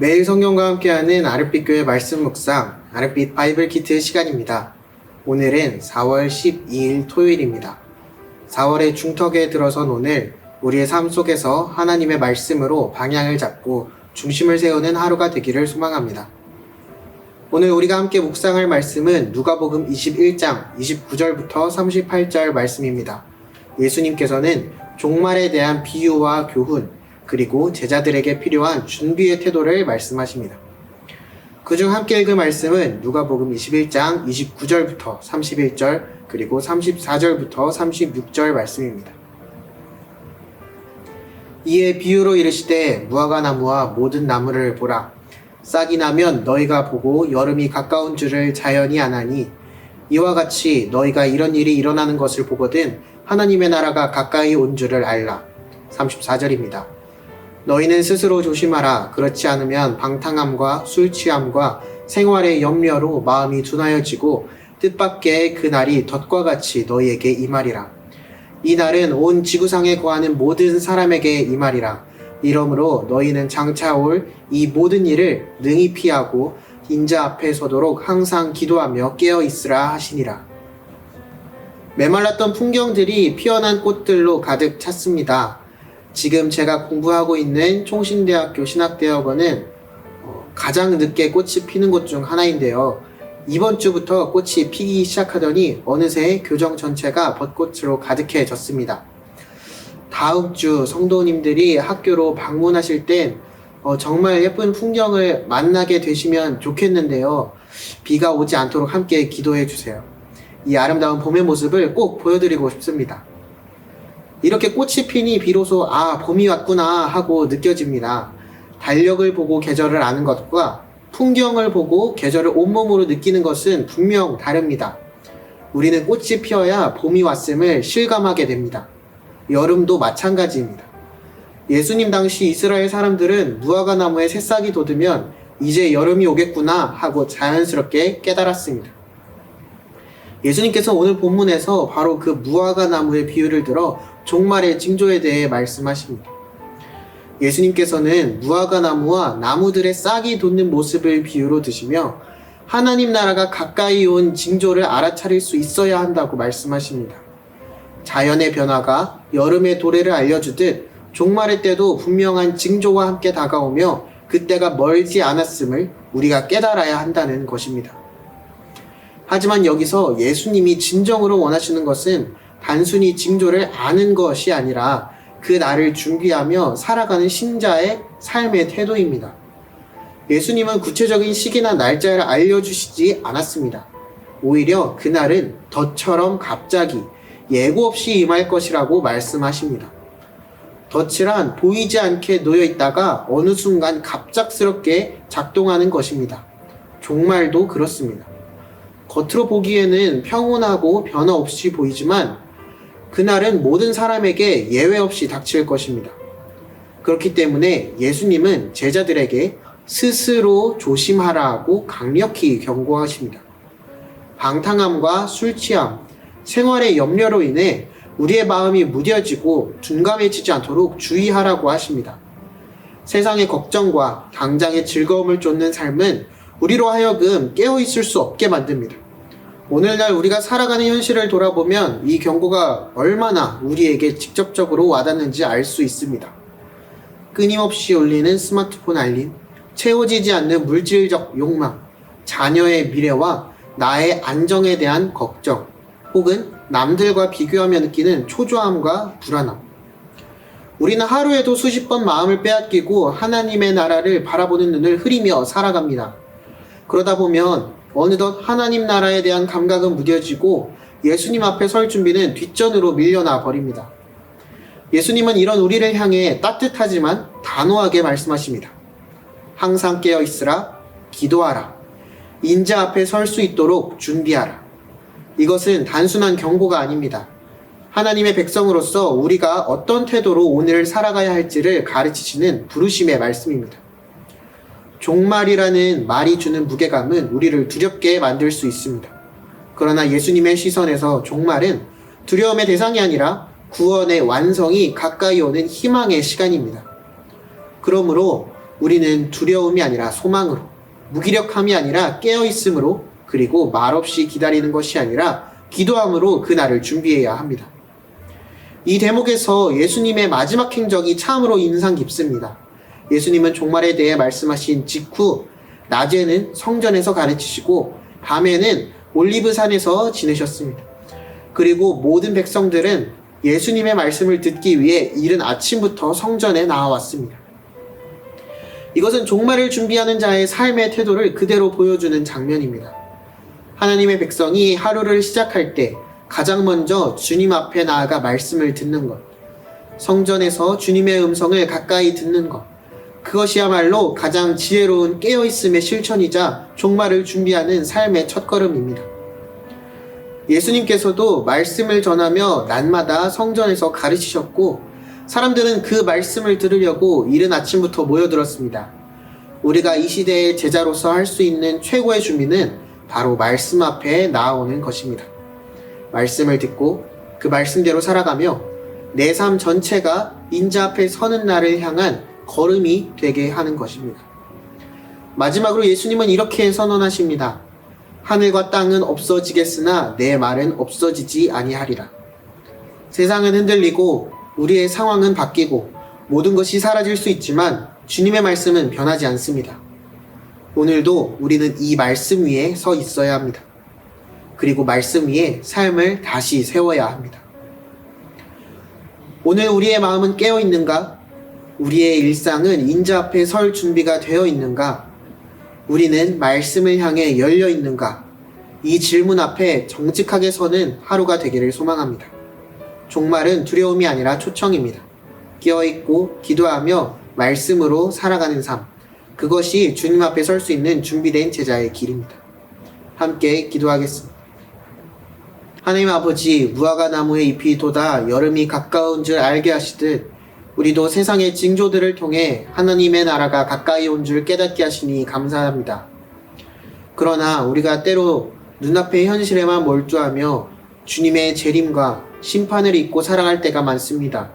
매일 성경과 함께하는 아랫빛 교회 말씀 묵상, 아랫빛 바이블 키트 시간입니다. 오늘은 4월 12일 토요일입니다. 4월의 중턱에 들어선 오늘 우리의 삶 속에서 하나님의 말씀으로 방향을 잡고 중심을 세우는 하루가 되기를 소망합니다. 오늘 우리가 함께 묵상할 말씀은 누가복음 21장 29절부터 38절 말씀입니다. 예수님께서는 종말에 대한 비유와 교훈, 그리고 제자들에게 필요한 준비의 태도를 말씀하십니다. 그중 함께 읽은 말씀은 누가복음 21장 29절부터 31절 그리고 34절부터 36절 말씀입니다. 이에 비유로 이르시되 무화과나무와 모든 나무를 보라. 싹이 나면 너희가 보고 여름이 가까운 줄을 자연히 아나니 이와 같이 너희가 이런 일이 일어나는 것을 보거든 하나님의 나라가 가까이 온 줄을 알라. 34절입니다. 너희는 스스로 조심하라. 그렇지 않으면 방탕함과 술 취함과 생활의 염려로 마음이 둔하여지고 뜻밖의 그 날이 덫과 같이 너희에게 임하리라. 이 날은 온 지구상에 거하는 모든 사람에게 임하리라. 이러므로 너희는 장차 올 이 모든 일을 능히 피하고 인자 앞에 서도록 항상 기도하며 깨어 있으라 하시니라. 메말랐던 풍경들이 피어난 꽃들로 가득 찼습니다. 지금 제가 공부하고 있는 총신대학교 신학대학원은 가장 늦게 꽃이 피는 곳 중 하나인데요. 이번 주부터 꽃이 피기 시작하더니 어느새 교정 전체가 벚꽃으로 가득해졌습니다. 다음 주 성도님들이 학교로 방문하실 땐 정말 예쁜 풍경을 만나게 되시면 좋겠는데요. 비가 오지 않도록 함께 기도해 주세요. 이 아름다운 봄의 모습을 꼭 보여드리고 싶습니다. 이렇게 꽃이 피니 비로소 봄이 왔구나 하고 느껴집니다. 달력을 보고 계절을 아는 것과 풍경을 보고 계절을 온몸으로 느끼는 것은 분명 다릅니다. 우리는 꽃이 피어야 봄이 왔음을 실감하게 됩니다. 여름도 마찬가지입니다. 예수님 당시 이스라엘 사람들은 무화과 나무에 새싹이 돋으면 이제 여름이 오겠구나 하고 자연스럽게 깨달았습니다. 예수님께서 오늘 본문에서 바로 그 무화과 나무의 비유를 들어 종말의 징조에 대해 말씀하십니다. 예수님께서는 무화과 나무와 나무들의 싹이 돋는 모습을 비유로 드시며 하나님 나라가 가까이 온 징조를 알아차릴 수 있어야 한다고 말씀하십니다. 자연의 변화가 여름의 도래를 알려주듯 종말의 때도 분명한 징조와 함께 다가오며 그때가 멀지 않았음을 우리가 깨달아야 한다는 것입니다. 하지만 여기서 예수님이 진정으로 원하시는 것은 단순히 징조를 아는 것이 아니라 그 날을 준비하며 살아가는 신자의 삶의 태도입니다. 예수님은 구체적인 시기나 날짜를 알려주시지 않았습니다. 오히려 그날은 덫처럼 갑자기 예고 없이 임할 것이라고 말씀하십니다. 덫이란 보이지 않게 놓여 있다가 어느 순간 갑작스럽게 작동하는 것입니다. 종말도 그렇습니다. 겉으로 보기에는 평온하고 변화 없이 보이지만 그날은 모든 사람에게 예외 없이 닥칠 것입니다. 그렇기 때문에 예수님은 제자들에게 스스로 조심하라고 강력히 경고하십니다. 방탕함과 술 취함, 생활의 염려로 인해 우리의 마음이 무뎌지고 둔감해지지 않도록 주의하라고 하십니다. 세상의 걱정과 당장의 즐거움을 쫓는 삶은 우리로 하여금 깨어있을 수 없게 만듭니다. 오늘날 우리가 살아가는 현실을 돌아보면 이 경고가 얼마나 우리에게 직접적으로 와닿는지 알 수 있습니다. 끊임없이 울리는 스마트폰 알림, 채워지지 않는 물질적 욕망, 자녀의 미래와 나의 안정에 대한 걱정, 혹은 남들과 비교하며 느끼는 초조함과 불안함. 우리는 하루에도 수십 번 마음을 빼앗기고 하나님의 나라를 바라보는 눈을 흐리며 살아갑니다. 그러다 보면 어느덧 하나님 나라에 대한 감각은 무뎌지고 예수님 앞에 설 준비는 뒷전으로 밀려나 버립니다. 예수님은 이런 우리를 향해 따뜻하지만 단호하게 말씀하십니다. 항상 깨어 있으라, 기도하라, 인자 앞에 설 수 있도록 준비하라. 이것은 단순한 경고가 아닙니다. 하나님의 백성으로서 우리가 어떤 태도로 오늘을 살아가야 할지를 가르치시는 부르심의 말씀입니다. 종말이라는 말이 주는 무게감은 우리를 두렵게 만들 수 있습니다. 그러나 예수님의 시선에서 종말은 두려움의 대상이 아니라 구원의 완성이 가까이 오는 희망의 시간입니다. 그러므로 우리는 두려움이 아니라 소망으로, 무기력함이 아니라 깨어있음으로, 그리고 말없이 기다리는 것이 아니라 기도함으로 그날을 준비해야 합니다. 이 대목에서 예수님의 마지막 행적이 참으로 인상 깊습니다. 예수님은 종말에 대해 말씀하신 직후 낮에는 성전에서 가르치시고 밤에는 올리브산에서 지내셨습니다. 그리고 모든 백성들은 예수님의 말씀을 듣기 위해 이른 아침부터 성전에 나와왔습니다. 이것은 종말을 준비하는 자의 삶의 태도를 그대로 보여주는 장면입니다. 하나님의 백성이 하루를 시작할 때 가장 먼저 주님 앞에 나아가 말씀을 듣는 것, 성전에서 주님의 음성을 가까이 듣는 것, 그것이야말로 가장 지혜로운 깨어있음의 실천이자 종말을 준비하는 삶의 첫걸음입니다. 예수님께서도 말씀을 전하며 낮마다 성전에서 가르치셨고 사람들은 그 말씀을 들으려고 이른 아침부터 모여들었습니다. 우리가 이 시대의 제자로서 할 수 있는 최고의 준비는 바로 말씀 앞에 나아오는 것입니다. 말씀을 듣고 그 말씀대로 살아가며 내 삶 전체가 인자 앞에 서는 날을 향한 걸음이 되게 하는 것입니다. 마지막으로 예수님은 이렇게 선언하십니다. 하늘과 땅은 없어지겠으나 내 말은 없어지지 아니하리라. 세상은 흔들리고 우리의 상황은 바뀌고 모든 것이 사라질 수 있지만 주님의 말씀은 변하지 않습니다. 오늘도 우리는 이 말씀 위에 서 있어야 합니다. 그리고 말씀 위에 삶을 다시 세워야 합니다. 오늘 우리의 마음은 깨어 있는가? 우리의 일상은 인자 앞에 설 준비가 되어 있는가? 우리는 말씀을 향해 열려 있는가? 이 질문 앞에 정직하게 서는 하루가 되기를 소망합니다. 종말은 두려움이 아니라 초청입니다. 깨어있고 기도하며 말씀으로 살아가는 삶, 그것이 주님 앞에 설 수 있는 준비된 제자의 길입니다. 함께 기도하겠습니다. 하나님 아버지, 무화과 나무의 잎이 돋아 여름이 가까운 줄 알게 하시듯 우리도 세상의 징조들을 통해 하나님의 나라가 가까이 온 줄 깨닫게 하시니 감사합니다. 그러나 우리가 때로 눈앞의 현실에만 몰두하며 주님의 재림과 심판을 잊고 살아갈 때가 많습니다.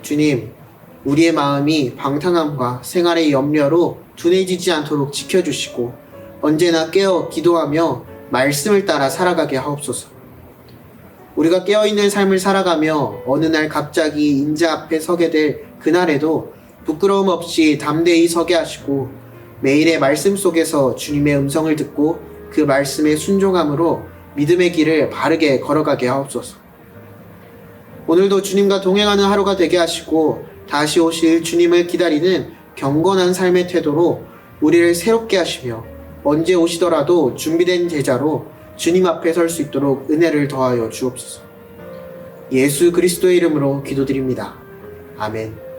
주님, 우리의 마음이 방탕함과 생활의 염려로 둔해지지 않도록 지켜주시고 언제나 깨어 기도하며 말씀을 따라 살아가게 하옵소서. 우리가 깨어있는 삶을 살아가며 어느 날 갑자기 인자 앞에 서게 될 그날에도 부끄러움 없이 담대히 서게 하시고 매일의 말씀 속에서 주님의 음성을 듣고 그 말씀에 순종함으로 믿음의 길을 바르게 걸어가게 하옵소서. 오늘도 주님과 동행하는 하루가 되게 하시고 다시 오실 주님을 기다리는 경건한 삶의 태도로 우리를 새롭게 하시며 언제 오시더라도 준비된 제자로 주님 앞에 설 수 있도록 은혜를 더하여 주옵소서. 예수 그리스도의 이름으로 기도드립니다. 아멘.